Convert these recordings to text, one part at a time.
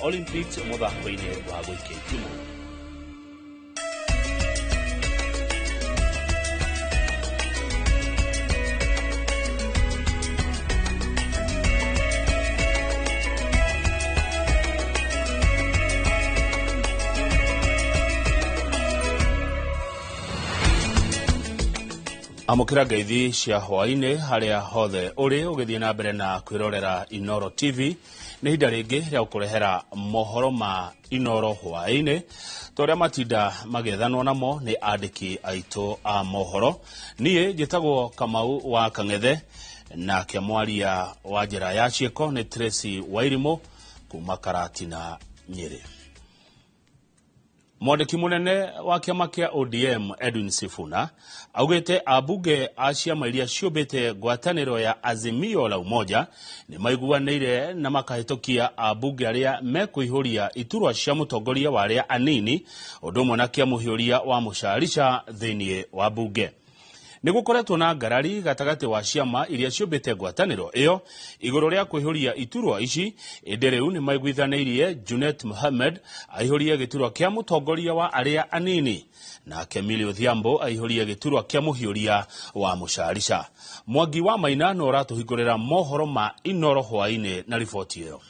Olympics muthako-ini wa gũikia itimu. Amukira ngeithi cia hwaini haria hothe uri ugithie na mbere na kwirorera Inoro TV ni hinda ringi ria gukurehera mohoro ma Inoro hwaini toria matinda magethanwo namo ni andiki aitu a mohoro. Nie njitagwo Kamau wa Kang'ethe na kiamwaria wa njira ya cieko ni Tracy Wairimo kuma Karatina Nyeri. Mwandiki munene wa kiama kia ODM Edwin Sifuna augite abunge a ciama iria ciumbite ngwataniro ya Azimio la Umoja ni maiguanire na makahitukia abunge aria mekuihuria iturwa cia mutongoria wa aria anini undu umwe na kiamuhiuria wa musharica thiini wa bunge. Nigukoretwo na ngarari gatagati wa ciama iria ciumbite ngwataniro iyo iguru ria kwihuria iturwa ici indi riu ni maiguithanirie Junet Mohamed aihurie giturwa kia mutongoria wa aria anini na Kemili Odhiambo aihurie giturwa kia muhiuria wa musharica. Mwangi wa Maina no ratuhingurira mohoro ma Inoro hwaini na ripoti iyo.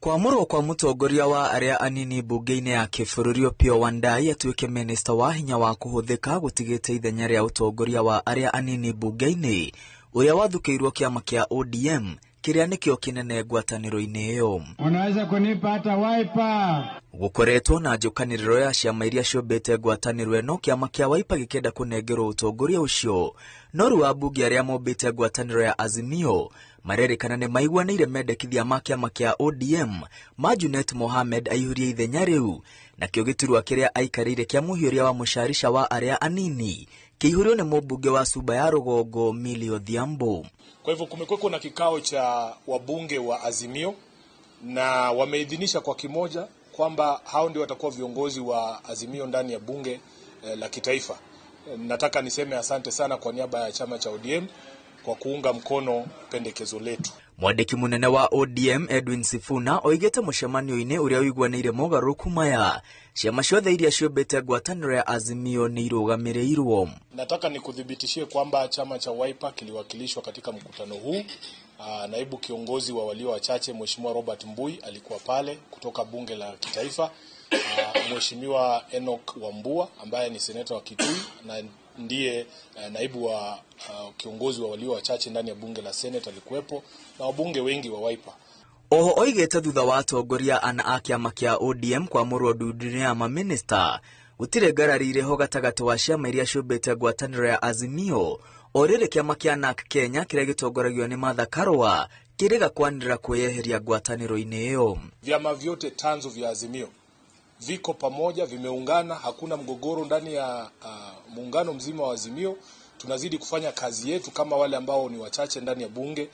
Kwamurwo kwa mutongoria wa aria anini bunge-ini ya kibururi Opiyo Wandayi atuike minista wa hinya wa kuhuthika gutigite ithenya ria utongoria wa aria anini bunge-ini uria wathukiirwo kiama kia ODM kiria nikio kinene ngwataniro-ini iyo. Unaweza kunipa hata Wiper? Gukoretwo na njukaniriro ya ciama iria ciumbite ngwataniro eno kiama kia Wiper gikenda kunengerwo utongoria ucio, no riu abunge aria mombite ngwataniro ya Azimio marerikana ni maiguanire mendekithia ma kiama kia ODM ma Junet Mohamed aihurie ithenya riu na kio giturwa kiria aikarire kia muhiuria wa musharica wa aria anini kiihurio ni mubunge wa Suba ya Rugongo Mili Odhiambo. Kwa hivyo kumekuwa na kikao cha wabunge wa Azimio na wameidhinisha kwa kimoja kwamba hao ndio watakuwa viongozi wa Azimio ndani ya bunge la kitaifa. Nataka niseme asante sana kwa niaba ya chama cha ODM kwa kuunga mkono pendekezo letu. Mwandiki munene wa ODM Edwin Sifuna oigete mucemanio-ini uria wiguanire mogaruku maya ciama ciothe iria ciumbite ngwataniro ya Azimio ni irugamirirwo. Nataka nikuthibitishie kwamba chama cha Wiper kiliwakilishwa katika mkutano huu. Naibu kiongozi wa walio wachache Mheshimiwa Robert Mbui alikuwa pale kutoka bunge la kitaifa. Mheshimiwa Enoch Wambua ambaye ni seneta wa Kitui na ndiye naibu wa kiongozi wa walio wachache ndani ya bunge la Senate alikuwepo na wabunge wengi wa Wiper. Oho oigete thutha wa atongoria ana a kiama kia ODM kwamurwo ndundu-ini ya maminista gutire ngarari ho gatagati wa ciama iria ciumbite ngwataniro ya Azimio orire kiama kia NARC Kenya kiria gitongoragio ni Martha Karua kiriga kwanira kuyeheria ngwataniro-ini iyo. Vyama vyote tanzu vya Azimio viko pamoja, vimeungana, hakuna mgogoro ndani ya muungano mzima wa Azimio. Tunazidi kufanya kazi yetu kama wale ambao ni wachache ndani ya bunge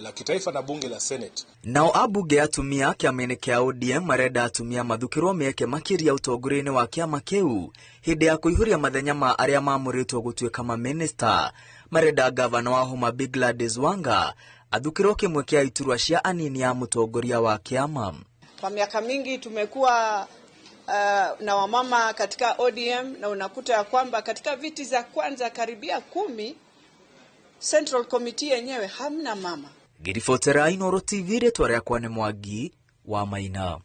la kitaifa na bunge la Senate. Nao abunge atumia kiama-ini kia ODM marenda atumia mathukirwo mieke makiria utongoria-ini wa kiama kiu hindi ya kuihuria mathenya ma aria mamuritwo gutuika maminista. Marenda gavana wa Homa Bay Gladys Wanga athukirwo kimwe kia iturwa cia anini ya mutongoria wa kiama. Kwa miaka mingi tumekuwa na wamama katika ODM na unakuta ya kwamba katika viti za kwanza karibia 10 Central Committee yenyewe hamna mama. Girifotera Inoro TV retwa riakwa ni Mwangi wa Maina.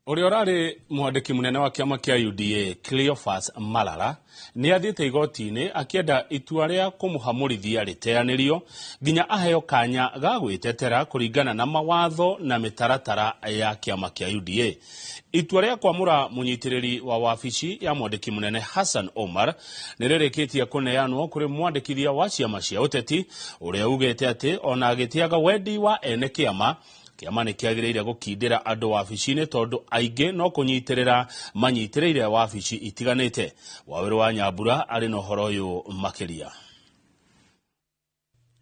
Uriorari mwandiki munene wa kiama kia UDA Cleophas Malala ni athiite igoti-ini akienda itua ria kumuhamurithia riteanirio nginya aheo kanya ga gwitetera kuringana na mawatho na mitaratara ya kiama kia UDA. Itua ria kwamura munyitiriri wa wabici ya mwandiki munene Hassan Omar niririkitie kuneanwo kuri mwandikithia wa ciama cia uteti uria ugete ati ona agitiaga wendi wa ene kiama kiama ni kiagiriire gukindira andu wabici-ini tondu aingi no kunyitirira manyitirire wabici itiganite. Waweru wa Nyambura ari no horo uyu makiria.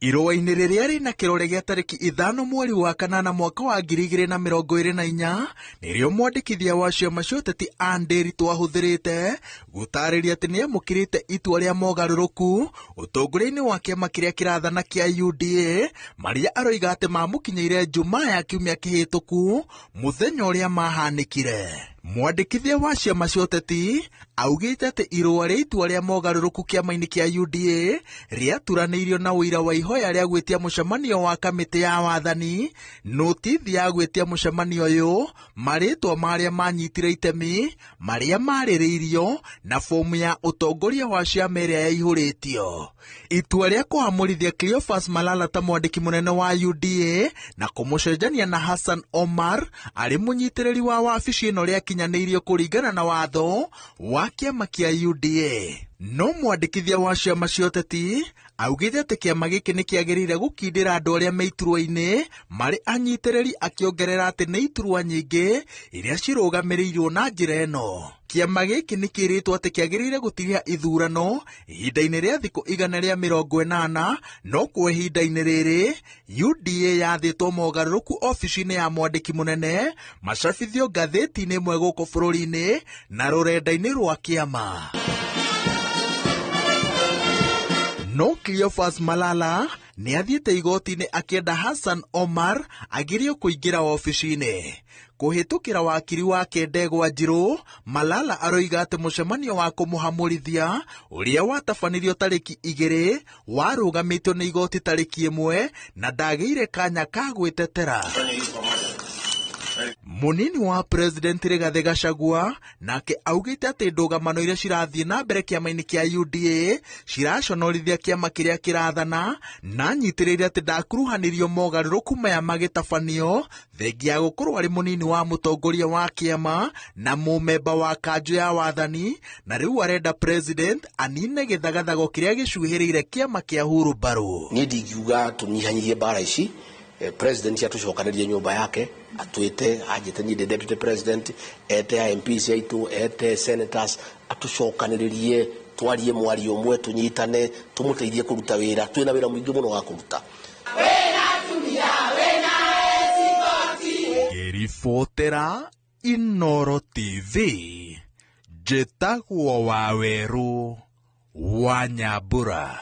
Irũa-inĩ rĩrĩa rĩna kĩrore gĩa tarĩki 5 mweri wa kanana mwaka wa 2024 nĩrĩo mwandĩkithia wa ciama cia ũteti Anne Nderitu ahũthĩrĩte gũtarĩria atĩ nĩamũkĩrĩte itua rĩa mogarũrũku ũtongoria-inĩ wa kĩama kĩrĩa kĩrathana kĩa UDA marĩa aroiga atĩ mamũkinyĩire Jumaa ya kiumia kĩhĩtũku mũthenya ũrĩa mahanĩkire. Mwandĩkithia wa ciama cia ũteti augĩte atĩ irũa rĩa itua rĩa mogarũrũku kĩama-inĩ kĩa UDA rĩaturanĩirio na ũira wa ihoya rĩa gwĩtia mũcemanio wa kamĩtĩ ya wathani, notithi ya gwĩtia mũcemanio ũyũ, marĩtwa marĩa manyitire itemi, marĩa marĩrĩirio na fomu ya ũtongoria wa ciama ĩrĩa yaihũrĩtio. Itua rĩa kũhamũrithia Cleophas Malala ta mwandĩki mũnene wa UDA na kũmũcenjania na Hassan Omar arĩ mũnyitĩrĩri wa wabici ĩno rĩakinyanĩirio kũringana na watho wa kĩama kĩa UDA. No mwandĩkithia wa ciama cia ũteti augĩte atĩ kĩama gĩkĩ nĩ kĩagĩrĩire gũkindĩra andũ arĩa me iturwa-inĩ marĩ anyitĩrĩri, akĩongerera atĩ nĩ iturwa nyingĩ iria cirũgamĩrĩirwo na njĩra ĩno. Kĩama gĩkĩ nĩ kĩrĩtwo atĩ kĩagĩrĩire gũtigia ithurano ihinda-inĩ rĩa thikũ 180, no kwa ihinda-inĩ rĩrĩ UDA yathĩtwo mogarũrũku ofici-inĩ ya mwandĩki mũnene, macabithio ngathĩti-inĩ ĩmwe gũkũ bũrũri-inĩ na rũrenda-inĩ rwa kĩama. No Cleophas Malala nĩ athiĩte igoti-inĩ akĩenda Hassan Omar agirio kũingĩra ofici-inĩ. Kũhĩtũkĩra wakiri wake Ndegwa Njirũ, Malala aroiga atĩ mũcemanio wa kũmũhamũrithia ũrĩa watabanirio tarĩki 2 warũgamĩtio nĩ igoti tarĩki 1 na ndagĩire kanya ka gwĩtetera. Mũnini wa President Rigathi Gachagua nake augĩte atĩ ndũgamano iria cirathiĩ na mbere kĩama-inĩ kĩa UDA ciraconorithia kĩama kĩrĩa kĩrathana, na nyitĩrĩire atĩ ndakuruhanirio mogarũrũku maya magĩtabanio thengia ya gũkorwo arĩ mũnini wa mũtongoria wa kĩama na mũmemba wa kanjũ ya wathani, na rĩu arenda President anine gĩthagathago kĩrĩa gĩcuhĩrĩire kĩama kĩa Huru Baru. Niĩ ndingiuga tũnyihanyihie mbara ici. President atucokanĩrie nyũmba yake, atwĩte anjĩte niĩ deputy president, ete MPs aitu, ete senators, atucokanĩrĩrie, twarie mwario ũmwe, tunyitane, tũmũteithie kũruta wĩra. Twĩna wĩra mũingĩ mũno wa kũruta. Ngĩribotera Inooro TV, njĩtagwo Waweru wa Nyambura.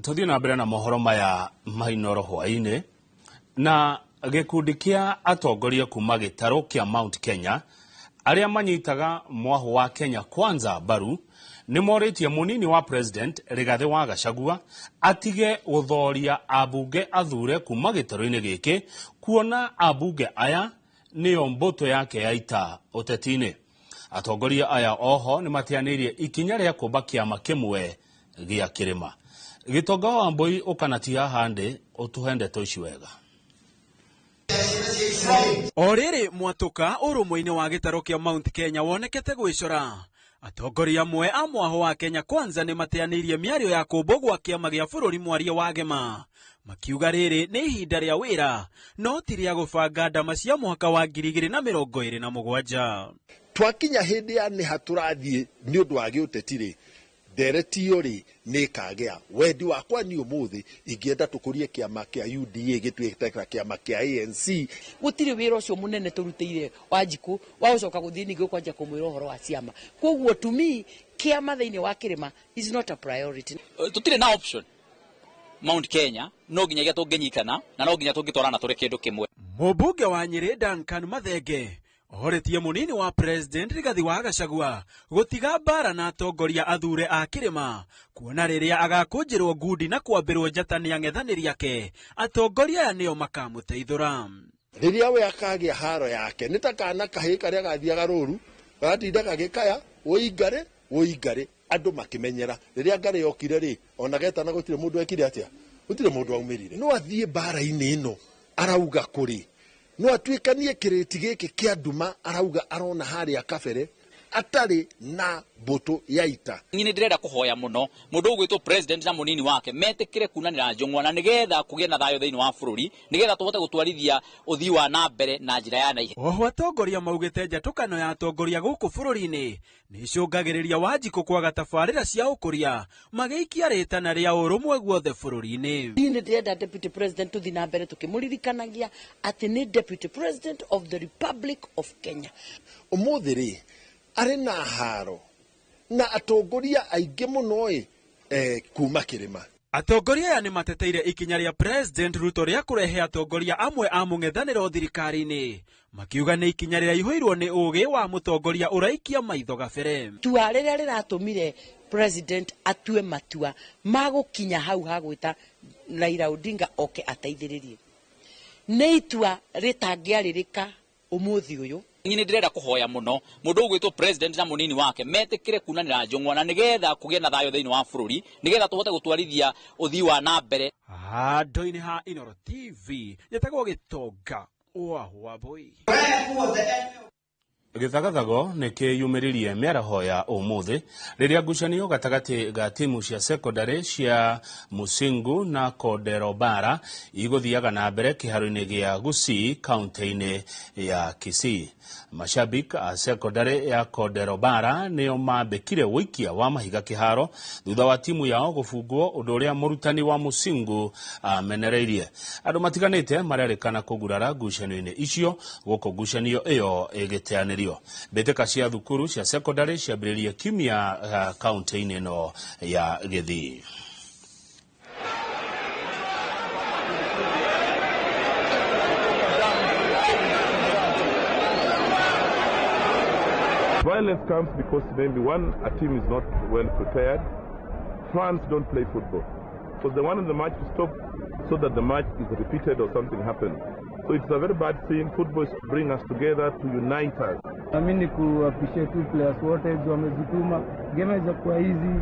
Tuthiĩ na mbere na mohoro maya ma Inooro hwaĩ-inĩ. Na gĩkundi kĩa atongoria kuma gĩtarũ kĩa Mount Kenya arĩa manyitaga mwaho wa Kenya Kwanza mbaru nĩ morĩtie mũnini wa President Rigathi wa Gachagua atige gũthoria ambunge athure kuma gĩtarũ-inĩ gĩkĩ, kuona ambunge aya nĩyo mbũtũ yake ya ita ũteti-inĩ. Atongoria aya oho nĩ mateanĩirie ikinya rĩa kũmba kĩama kĩmwe gĩa kĩrĩma. Gitonga wa Mbui ukanatia hande utuhe ndeto ici wega. Orĩrĩ mwatũka ũrũmwe-inĩ wa gĩtarũ kĩa Mount Kenya wonekete gwĩcora. Atongoria amwe a mwaho wa Kenya Kwanza nĩ mateanĩirie mĩario ya kũmbwo gwa kĩama gĩa bũrũri mwaria wa Gema, makiuga rĩrĩ nĩ ihinda rĩa wĩra no ti rĩa gũbanga ndama cia mwaka wa 2027. Twakinya hĩndĩ ya nĩ hatũrathiĩ nĩ ũndũ wa gĩũteti-rĩ, ndereti ĩyo nĩ kagĩa. Wendi wakwa nĩ ũmũthĩ ingĩenda tũkũrie kĩama kĩa UDA gĩtuĩke kĩama kĩa ANC. Gũtirĩ wĩra ũcio mũnene tũrutĩire Wanjikũ wa gũcoka gũthiĩ ningĩ kwanja kũmwĩra ũhoro wa ciama. Koguo to me kĩama thĩinĩ wa kĩrĩma is not a priority. Tũtirĩ na option. Mount Kenya no nginyagia tũngĩnyitana na no nginya tũngĩtwarana tũrĩ kĩndũ kĩmwe. Mũmbunge wa Nyĩrĩ Duncan Mathenge ohoretie mũnini wa President Rigathi wa Gachagua gũtiga mbara na atongoria athure a kĩrĩma, kuona rĩrĩa agakũnjĩrwo ngundi na kwambĩrwo njata nĩ ang'ethanĩri ake, atongoria aya nĩo makamũteithũra. Rĩrĩa we akagĩa haro yake nĩ ta kana kahĩ karĩa gathiaga rũru gatinda gagĩkaya woingare andũ makĩmenyera. Rĩrĩa Ngarĩ yokire-rĩ, ona getana gũtirĩ mũndũ ekire atĩa, gũtirĩ mũndũ aumĩrire. No athiĩ mbara-inĩ ĩno arauga kũrĩ, no atuĩkanie kĩrĩti gĩkĩ kĩa nduma, arauga arona harĩa kabere, atari na mbutu ya ita. Nyine ndirenda kuhoya muno mundu ugwitwo president na munini wake metikire kunanira njung'wa na nigetha kugie na thayo thiini wa bururi nigetha tuhote gutwarithia uthii wa na mbere na njira ya naihenya. Oho atongoria maugite njatukano ya atongoria guku bururi-ini nicungagiriria Wanjiku kwaga tabarira cia ukuria magiikia ritana ria urumwe guothe bururi-ini. Ni ndirenda deputy president tuthi na mbere tukimuririkanagia ati ni deputy president of the Republic of Kenya. Umuthiri ari na haro na atongoria aingi muno kuma kirima. Atongoria aya ni mateteire ikinya ria President Ruto ria kurehe atongoria amwe a mung'ethaniro thirikari-ini makiuga ni ikinya ria ihuirwo ni ugi wa mutongoria uraikia maitho gabere. Tua riria riratumire president atue matua magukinya hau hagwita Raila Odinga oke ateithiririe ni itua ritangiaririka umuthi uyu. Nyine ndirenda kuhoya muno mundu ugwitwo president na munini wake metikire kunanira njung'wa na nigetha kugie na thayo thiini wa bururi nigetha tuhote gutwarithia uthii wa na mbere. Handu-ini ha Inooro TV njetagwo Gitonga wa boy. Githagathago nä kä yumä mĩaraho ya ũmũthĩ rĩrĩa ngucanio gatagatĩ ga timu cia secondary cia Musingu na Koderobara igũthiaga na mbere kĩharo-inĩ gĩa Gusii kaunti-inĩ ya Kisii. Mashabik a secondary ya Koderobara nĩo mambĩkire wĩikia wa mahiga kĩharo thutha wa timu yao gũbungwo ũndũ ũrĩa mũrutani wa Musingu amenereirie. Andũ matiganĩte marerĩkana kũgurara ngucanio-inĩ icio gũkũ ngucanio ĩyo ĩgĩteanĩrio. Mbĩtĩka cia thukuru cia secondary ciambĩrĩirie kiumia kaunti-inĩ ĩno ya Gĩthii. Violence comes because maybe a team is not well prepared. Fans don't play football. So they wanted the match to stop so that the match is repeated or something happens. So it's a very bad thing. Football is to bring us together, to unite us. I mean, to appreciate two players wote wamejituma. Game haijakuwa easy.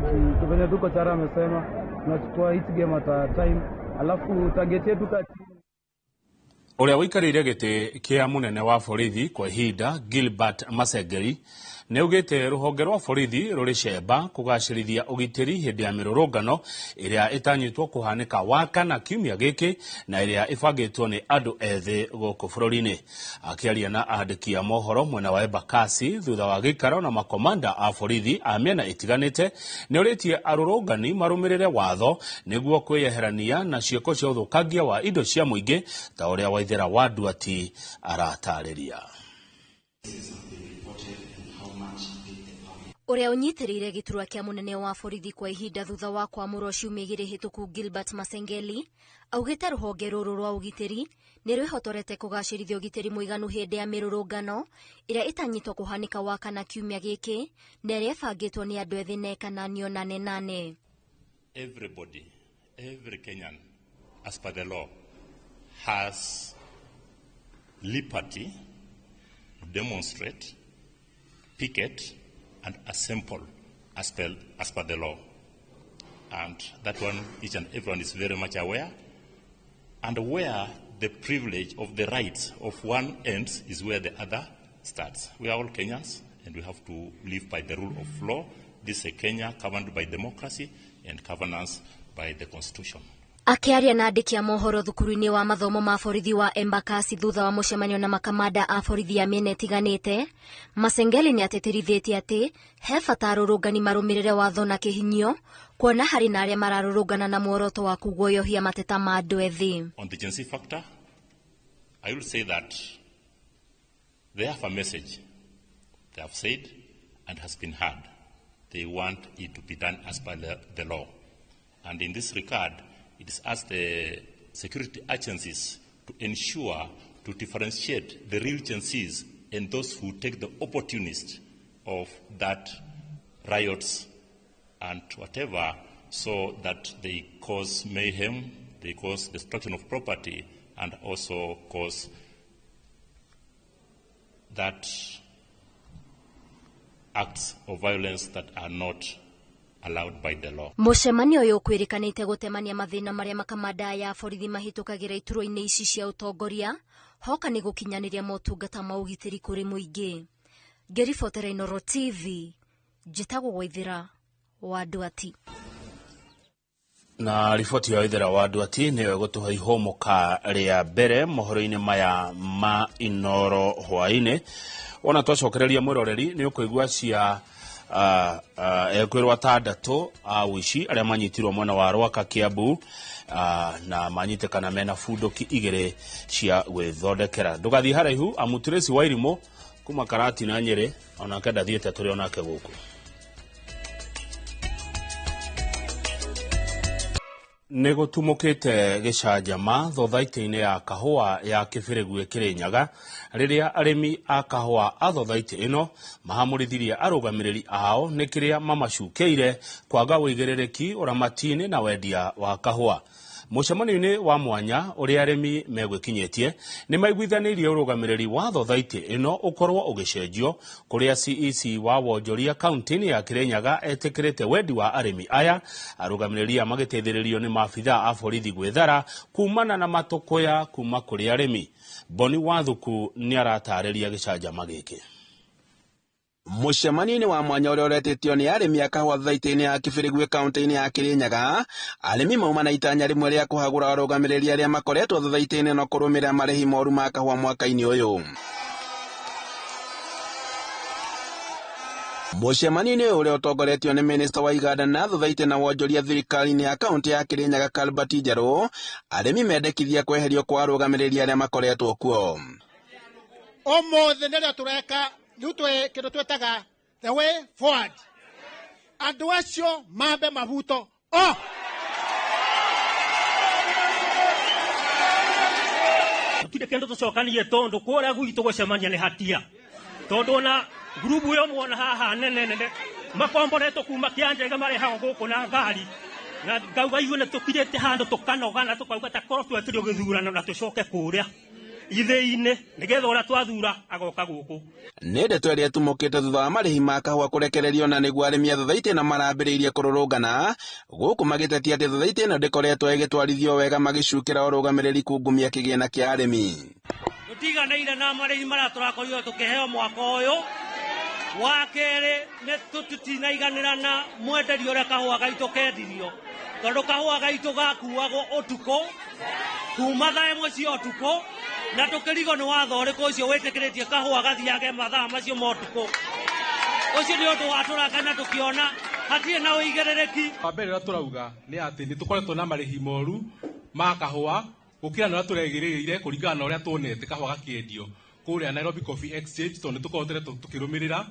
Kwenye tuko Chara amesema tunachukua each game at a time. Alafu target yetu Uria wikarire gĩtĩ kĩa munene wa borithi kwa ihinda Gilbert Masengeri neugite ruhonge rwa borithi ruri cemba kugacirithia ugitiri hindi ya mirurungano iria itanyitwo kuhanika wakana kiumia giki na iria ibangitwo ni andu ethi guku bururi-ini. Akiaria na andiki a mohoro mwena wa Embakasi thutha wa gikaro na makomanda a borithi a miena itiganite ni uritie arurungani marumirire watho niguo kwiyeherania na cieko cia uthukangia wa indo cia muingi ta uria Waithera wa Nduati aratariria. Uria unyitirire giturwa kia munene wa borithi kwa ihinda thutha wa kwamurwo ciumia igiri hituku Gilbert Masengeli augite ruhonge ruru rwa ugitiri ni rwihotorete kugacirithia ugitiri muiganu hindi ya mirurungano iria itanyitwo kuhanika wakana kiumia giki na iria ibangitwo ni andu ethi nekananio nane. Everybody, every Kenyan, as per the law, has liberty to demonstrate, picket, and assemble as per the law. And that one, each and everyone is very much aware. And where the privilege of the rights of one ends is where the other starts. We are all Kenyans, and we have to live by the rule of law. This is a Kenya governed by democracy and governance by the Constitution. Akiaria na andiki a mohoro thukuru-ini wa mathomo ma borithi wa Embakasi thutha wa mucemanio na makamanda a borithi a miena itiganite, Masengeli ni ateterithitie ati he bata arũrũngani marumirire watho na kihinyio kuona hari na aria mararũrũngana na muoroto wa kuguoyohia mateta ma andu ethi. On the Gen Z factor, I will say that they have a message. They have said and has been heard. They want it to be done as per the law. And in this regard, it is asked the security agencies to ensure to differentiate the real Gen Zs and those who take the opportunist of that riots and whatever, so that they cause mayhem, they cause destruction of property, and also cause that acts of violence that are not allowed by the law. Mucemanio uyu kwirikanite gutemania mathina maria makamanda ya borithi mahitukagira iturwa-ini ici cia utongoria hoka ni gukinyaniria motungata ma ugitiri kuri muingi. Ngeribotera Inooro TV, njĩtagwo Waithĩra wa Ndwati. Na riboti ya Waithĩra wa Ndwati nĩyo gũtũhe ihomoka rĩa mbere mohoro-inĩ maya ma Inooro hwaĩ-inĩ. Ona twacokereria mwĩroreri nĩ ũkũigua cia ekwĩrwo atandatũ a ũici arĩa manyitirwo mwena wa Rwaka Kiambu na manyitĩkana mena bunduki igĩrĩ cia gwĩthondekera. Ndũgathiĩ haraihu, Amuturesi Wairimu kuma Karati na Nyĩrĩ onake ndathiĩte tũrĩ onake gũkũ. Nĩgũtumũkĩte gĩcanjama thothaitĩ-inĩ ya kahũa ya Kĩbĩrĩgwe Kĩrĩnyaga rĩrĩa arĩmi a kahũa a thothaitĩ ĩno mahamũrithirie arũgamĩrĩri ao nĩ kĩrĩa mamacukĩire kwaga wĩigĩrĩrĩki ũramati-inĩ na wendia wa kahũa. Mũcemanio-inĩ wa mwanya ũrĩa arĩmi megwĩkinyĩtie nĩ maiguithanĩirie ũrũgamĩrĩri wa thothaitĩ ĩno ũkorwo ũgĩcenjio kũrĩa CEC wa wonjoria kaunti-inĩ ya Kĩrĩnyaga etĩkĩrĩte wendi wa arĩmi aya, arũgamĩrĩri a magĩteithĩrĩrio nĩ maabithaa a borithi gwĩthara kumana na matũkũya kuma kũrĩ arĩmi. Boni Wathuku nĩ aratarĩria gĩcanjama gĩkĩ. Mũcemanio-inĩ wa mwanya ũrĩa ũretĩtio nĩ arĩmi a kahũa thothaitĩ-inĩ ya Kĩbĩrĩgwe kaunti-inĩ ya Kĩrĩnyaga, arĩmi mauma na itanya rĩmwe rĩa kũhagũra arũgamĩrĩri arĩa makoretwo thothaitĩ-inĩ no kũrũmĩrĩra marĩhi moru ma kahũa mwaka-inĩ ũyũ. Mũcemanio-inĩ ũrĩa ũtongoretio nĩ minista wa iganda na thothaitĩ na wonjoria thirikari-inĩ ya kaunti ya Kĩrĩnyaga Albert Njerũ, arĩmi mendekithia kweherio kwa arũgamĩrĩri arĩa makoretwo kuo. Ũmũthĩ nĩrĩo tũreka Nutwe kĩndũ twetaga the way forward. Andũ acio mambe mabuto. Tukire kĩndũ tũcokanie tondũ kũrĩa gwitũ gũcemania nĩ hatia. Tondũ na grupu yo muona haha nene makomboretwo kuma Kĩanjega marehagwo gũkũ na ngari. Na ngauga iwe nĩ tũkirĩte handũ tũkanoga na tũkauga ta korwo tweterio gĩthurano na tũcoke kũrĩa ithĩ-inĩ nĩgetha ũrĩa twathura agoka gũkũ. Nĩ ndeto ĩrĩa ĩtumũkĩte thutha wa marĩhi ma kahũa kũrekererio na nĩguo arĩmi a thothaitĩ ĩno marambĩrĩirie kũrũrũngana gũkũ magĩtetia atĩ thothaitĩ ĩno ndĩkoretwo ĩgĩtwarithio wega magĩcukĩra ũrũgamĩrĩri kungumia kĩgĩna kĩa arĩmi. Tũtiganĩire na marĩhi marĩa tũrakorirwo tũkĩheo mwaka ũyũ. Wa kerĩ nĩ tũtinaiganĩra na mwenderio ũrĩa kahũa gaitũ kendirio, tondũ kahũa gaitũ gakuagwo ũtukũ kuma thaa ĩmwe cia ũtukũ na tũkĩrigwo nĩ watho ũrĩkũ ũcio wĩtĩkĩrĩtie kahũa gathiage mathaa macio ma ũtukũ. Ũcio nĩ ũndũ watũranga na tũkĩona hatirĩ na ũigĩrĩrĩki. Wa mbere ũrĩa tũrauga nĩ atĩ nĩ tũkoretwo na marĩhi moru ma kahũa gũkĩra na ũrĩa tũregĩrĩire kũringana na ũrĩa tuonete kahũa gakĩendio kũrĩa Nairobi Coffee Exchange, tondũ nĩ tũkoretwo tũkĩrũmĩrĩra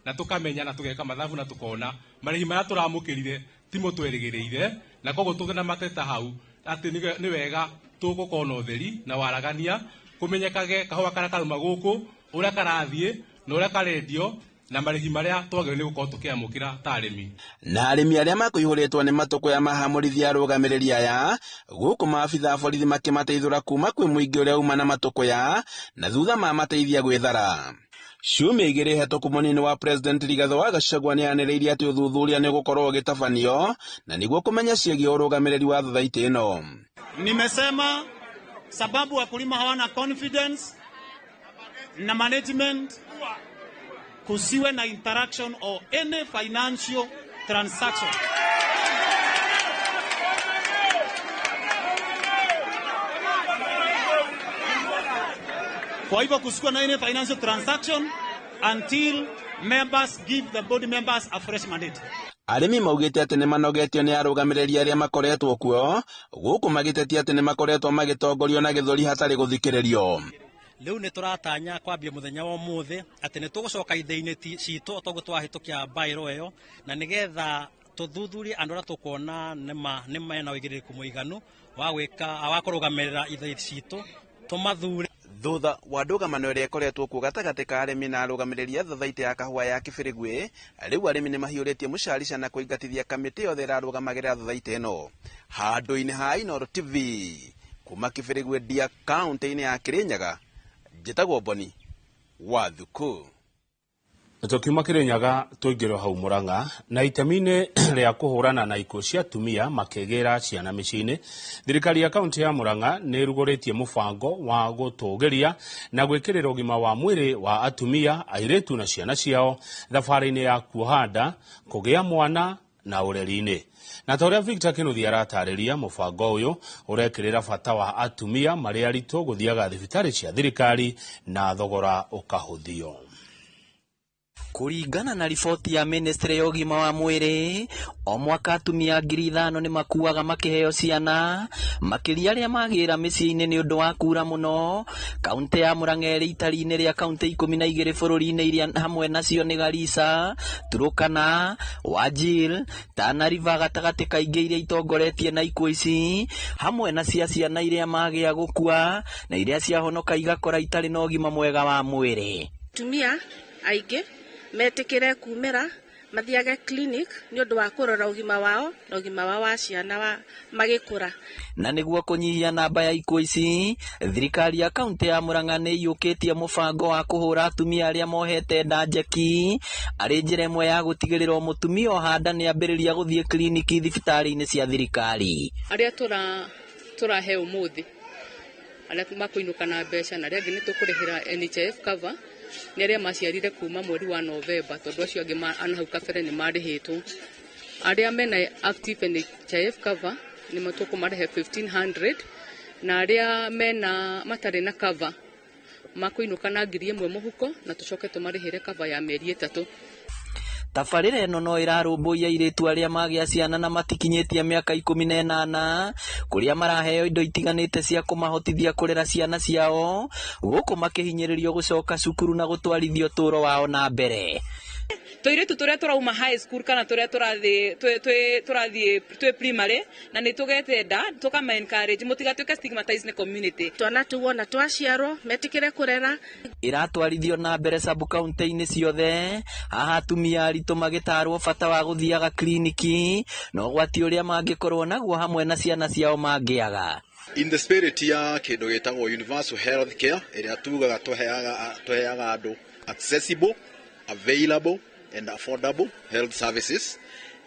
na tũkamenya na tũgeka mathabu na tũkona marĩhi marĩa tũramũkĩrire timo twerĩgĩrĩire, na koguo tũgena mateta hau atĩ nĩ wega tũgũkorwo na ũtheri na waragania kũmenyekage kahũa karĩa karuma gũkũ ũrĩa karathiĩ na ũrĩa karendio na marĩhi marĩa twagĩrĩirwo nĩ gũkorwo tũkĩamũkĩra ta arĩmi. Na arĩmi arĩa makũihũrĩtwo nĩ matũkũya mahamũrithia arũgamĩrĩri aya gũkũ maabithaa borithi makĩmateithũra kuma kwĩ mũingĩ ũrĩa uma na matũkũya na thutha mamateithia gwĩthara. Ciumia igĩrĩ hetũku mũnini wa President Rigathĩ wa Gachagua nĩ anĩrĩirie atĩ ũthuthuria nĩ gũkorwo ũgĩtabanio na nĩguo kũmenya ciĩgiĩ ũrũgamĩrĩri wa thothaitĩ ĩno. Nimesema sababu wakulima hawana confidence na management, kusiwe na interaction or any financial transaction. Kwa hivyo kusikuwa na any financial transaction until members give the body members a fresh mandate. Arĩmi maugĩte atĩ nĩ manogetio nĩ arũgamĩrĩri arĩa makoretwo kuo gũkũ magĩtetia atĩ nĩ makoretwo magĩtongorio na gĩthũri hatarĩ gũthikĩrĩrio. Rĩu nĩ tũratanya kwambia mũthenya wa ũmũthĩ atĩ nĩ tũgũcoka ithĩ-inĩ citũ toguo twahĩtũkia bairo ĩyo na nĩgetha tũthuthurie andũ arĩa tũkuona nĩ mena ũigĩrĩrĩku mũiganu wa kũrũgamĩrĩra ithĩ citũ tũmathure. Thutha wa ndũgamano ĩrĩa ĩkoretwo kuo gatagatĩ ka arĩmi na arũgamĩrĩri a thothaitĩ ya kahũa ya Kĩbĩrĩgwe, rĩu arĩmi nĩ mahiũrĩtie mũcarica na kũingatithia kamĩtĩ yothe ĩrarũgamagĩrĩra thothaitĩ ĩno. Handũ-inĩ ha Inooro TV kuma Kĩbĩrĩgwe ndia kaunti-inĩ ya Kĩrĩnyaga, njĩtagwo Boni Wathuku. Tukiuma Kirinyaga tuingĩre hau Murang'a na itemi-inĩ rĩa kũhũrana na ikuũ cia atumia makegera ciana mĩciĩ-inĩ, thirikari ya kaunti ya Murang'a nĩ ĩrugũrĩtie mũbango wa gũtũgĩria na gwĩkĩrĩra ũgima wa mwĩrĩ wa atumia, airĩtu na ciana ciao thabarĩ-inĩ ya kuoha nda, kũgĩa mwana na ũreri-inĩ. Na ta ũrĩa Victor Kinuthia aratarĩria, mũbango ũyũ ũrekĩrĩra bata wa atumia marĩ aritũ gũthiaga thibitarĩ cia thirikari na thogora ũkahũthio. Kuringana na riboti ya Ministry ya Ũgima wa Mwĩrĩ, o mwaka atumia 5,000 nĩ makuaga makĩheo ciana, makĩria arĩa magĩra mĩciĩ-inĩ nĩ ũndũ wa kura mũno. Kaunti ya Murang'a ĩrĩ itari-inĩ rĩa kaunti 12 bũrũri-inĩ iria hamwe nacio nĩ Garissa, Turkana, Wajir, Tana River gatagatĩ kaingĩ iria itongoretie na ikuũ ici, hamwe na cia ciana iria magĩa gũkua na iria ciahonoka igakora itarĩ na ũgima mwega wa mwĩrĩ. Atumia aingĩ metikire kumira mathiage clinic ni undu wa kurora ugima wao na ugima wa ciana magikura. Na niguo kunyihia namba ya ikuũ ici, thirikari ya kaunti ya Murang'a nĩ iyũkĩtie mũbango wa kũhũra atumia arĩa mohete nda njeki, arĩ njĩra ĩmwe ya gũtigĩrĩra mũtumia oha nda nĩ ambĩrĩria gũthiĩ kliniki thibitarĩ-inĩ cia thirikari. Arĩa tũrahe ũmũthĩ arĩa makũinũka na mbeca na arĩa angĩ nĩ tũkũrĩhĩra NHIF cover nĩ arĩa maciarire kuma mweri wa Novemba, tondũ acio angĩ anahau kabere nĩ marĩhĩtwo. Arĩa mena active NHIF cover nĩ matũkũmarĩhe 1,500 na arĩa matarĩ na cover makũinũka na 1,000 mũhuko na tũcoke tũmarĩhĩre cover ya mĩeri 3. Tabarĩra ĩno no ĩrarũmbũiya airĩtu arĩa magĩa ciana na matikinyĩtie mĩaka 18 kũrĩa maraheo indo itiganĩte cia kũmahotithia kũrera ciana ciao, gũkũ makĩhinyĩrĩrio gũcoka cukuru na gũtwarithio ũtũũro wao na mbere. Tũirĩtu tũrĩa tũrauma high school kana tũrĩa tũrathiĩ twĩ primary na nĩ tũgete nda, tũkama encourage mũtigatuĩke stigmatized nĩ community. Twana tuona twaciarwo metikire kurera. Iratwarithio na mbere sub county-inĩ ciothe, haha atumia aritũ magĩtarwo bata wa gũthiaga kliniki na ũgwati ũrĩa mangĩkorwo naguo hamwe na ciana ciao mangĩaga. In the spirit ya kĩndũ gĩtagwo universal health care ĩrĩa tugaga tũheaga andũ accessible, available and affordable health services,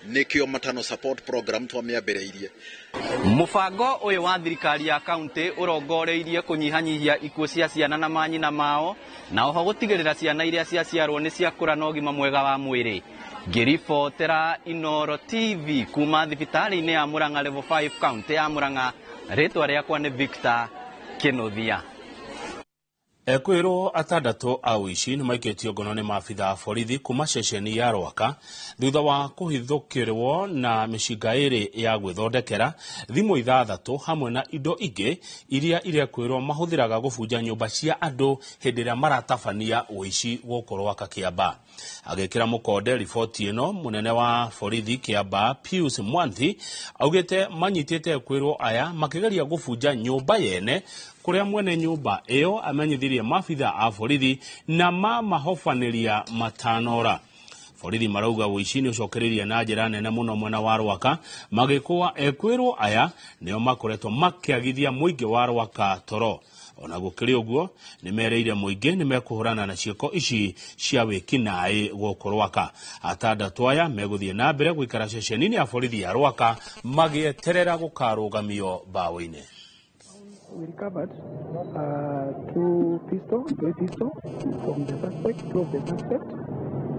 nikio matano support program twamĩambĩrĩirie. Mũbango ũyũ wa thirikari ya kaunti ũrongoreirie kũnyihanyihia ikuũ cia ciana na manyina mao, na oho gũtigĩrĩra ciana iria ciaciarwo nĩ ciakũra na ũgima mwega wa mwĩrĩ. Ngĩribotera Inooro TV kuma thibitarĩ-inĩ ya Murang'a level 5 kaunti ya Murang'a, rĩtwa rĩakwa nĩ Victor Kinuthia. Ekwĩrwo atandatũ a ũici nĩ maikĩtio ngono nĩ maabitha a borithi kuma ceceni ya Rwaka thutha wa kũhithũkĩrwo na mĩcinga ĩrĩ ya gwĩthondekera, thimũ 6 hamwe na indo ingĩ iria irekwĩrwo mahũthĩraga gũbunja nyũmba cia andũ hĩndĩ ĩrĩa maratabania ũici gũkũ Rwaka Kĩamba. Agĩkĩra mũkonde riboti ĩno, mũnene wa borithi Kĩamba Pius Mwanthi augĩte manyitĩte ekwĩrwo aya makĩgeria gũbunja nyũmba yene, kũrĩa mwene nyũmba ĩyo amenyithirie maabitha a borithi na mahofanĩria matanora. Borithi marauga ũici nĩ ũcokereirie na njĩra nene mũno mwena wa Rwaka, magĩkũa ekwĩrwo aya nĩo makoretwo makĩagithia mũingĩ wa Rwaka toro. Ona gũkĩrĩ ũguo nĩ mereire mũingĩ nĩ mekũhũrana na ciĩko ici cia wĩkinaĩ gũkũ Rwaka. Atandatũ aya megũthiĩ na mbere gũikara ceceni-inĩ ya borithi ya Rwaka magĩeterera gũkarũgamio mbaũ-inĩ. We recovered 2 pistols from the suspect, 2 of the suspect.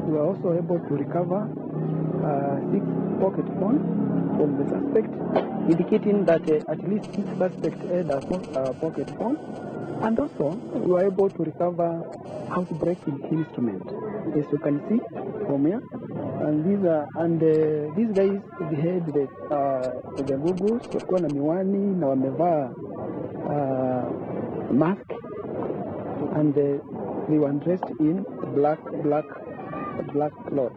We were also able to recover 6 pocket phones from the suspect, indicating that at least 6 suspects had a pocket phone. And also, we were able to recover housebreaking instruments, as you can see from here. And these guys had the goggles, wakiwa na miwani na wamevaa mask, and they were dressed in black cloth.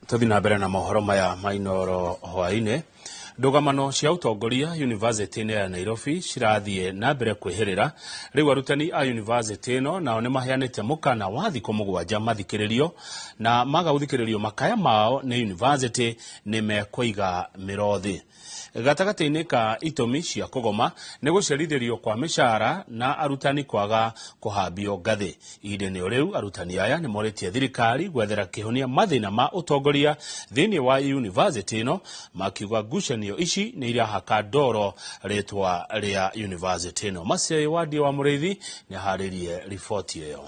Tuthi na mbere na mohoro maya ma Inooro hwainĩ. Ndogamano cia utongoria University ya Nairobi cirathie na mbere kwihirira riu arutani a university ino nao ni maheanite mukana wa thikũ 7 mathikiririo na magaũthikiririo makaya mao ni university ni mekũiga mirothi. Gatagati-inĩ ka itũmi cia kũgoma nĩ gũcerithĩrio kwa mĩcara na arutani kwaga kũhambio ngathĩ. Ihinda-inĩ rĩu arutani aya nĩ morĩtie thirikari gwethera kĩhonia mathĩna ma ũtongoria thĩinĩ wa university ĩno, makiuga ngucanio ici nĩ irahaka ndoro rĩtwa rĩa university ĩno. Maciai Wadi wa Mũrĩithi nĩ aharĩrie riboti ĩyo.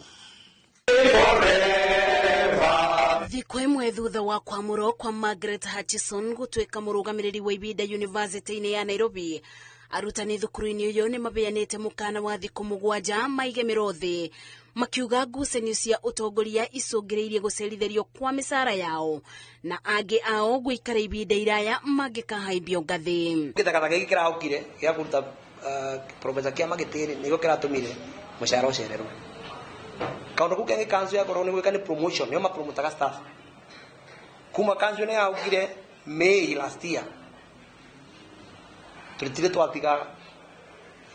Thikũ ĩmwe thutha wa kwamũrwo kwa Margaret Hutchison gũtuĩka mũrũgamĩrĩri wa ibida university-inĩ ya Nairobi, arutani thukuru-inĩ ũyũ nĩ mabeanĩte mũkana wa thikũ 7 maige mĩrothi, makiuga ngucanio cia ũtongoria icũngĩrĩirie gũcerithĩrio kwa mĩcara yao na angĩ ao gũikara ibida iraya mangĩkahaimbio ngathĩ. Gĩthagata gĩkĩ kĩraũkire gĩa kũruta Professor Kĩama Gĩtĩri nĩguo kĩratũmire mũcara ũcererwo. Kaundu kuu kengi kanzu ya koroni gwika ni promotion nio mapromotaga staff kuma kanzu ni yaukire May last year tulitire twatiga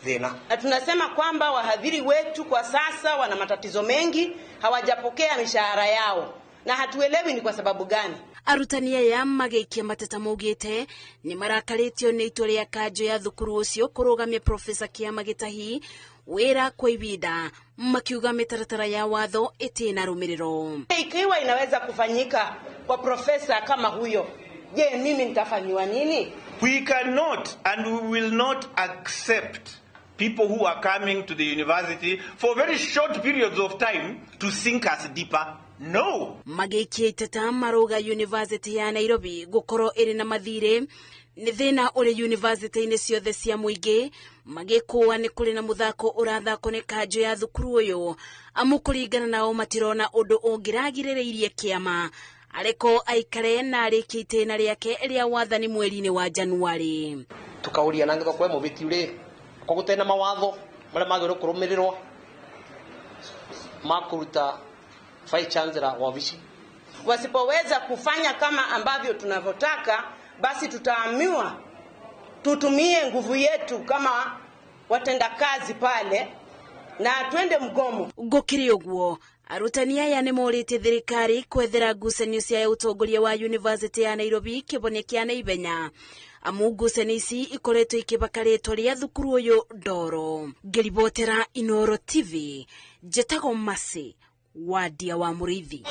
thina. Na tunasema kwamba wahadhiri wetu kwa sasa wana matatizo mengi, hawajapokea mishahara yao na hatuelewi ni kwa sababu gani. Arutani aya magĩikia mateta maugĩte nĩ marakarĩtio nĩ itua rĩa kanjũ ya thukuru ũcio kũrũgamia Professor Kĩama Gĩtahi wĩra kwa ibida, makiuga mĩtaratara ya watho ĩtĩna rũmĩrĩro. Ikiwa inaweza kufanyika kwa profesa kama huyo, je, mimi nitafanywa nini? We cannot and we will not accept people who are coming to the university for very short periods of time to sink us deeper. No. Magĩikia iteta maroga university ya Nairobi gũkorwo ĩrĩ na mathirĩ nĩ thĩna ũrĩ university-inĩ ciothe cia mũingĩ, magĩkũa nĩ kũrĩ na mũthako ũrathako nĩ kanjũ ya thukuru ũyũ, amu kũringana nao matirona ũndũ ũngĩragirĩrĩirie Kĩama areko aikare na arĩkie itĩna rĩake rĩa wathani mweri-inĩ wa Januari. Tukauria na ngĩthoko ĩmwe bĩtiũrĩ kwa gũtena mawatho marĩa magĩrĩirwo kũrũmĩrĩrwo makũruta Vice Chancellor wa ofisi. Wasipoweza kufanya kama ambavyo tunavyotaka, basi tutaamua tutumie nguvu yetu kama watendakazi pale na twende mgomo. Gũkĩrĩ ũguo, arutani aya nĩ morĩte thirikari kwethera ngucanio cia ũtongoria wa university ya Nairobi kĩhonia kĩa naihenya, amu ngucanio ici ikoretwo ikĩbaka rĩtwa rĩa thukuru ũyũ ndoro. Ngĩribotera Inooro TV, njĩtagwo Mercy Wadia wa Mũrĩithi.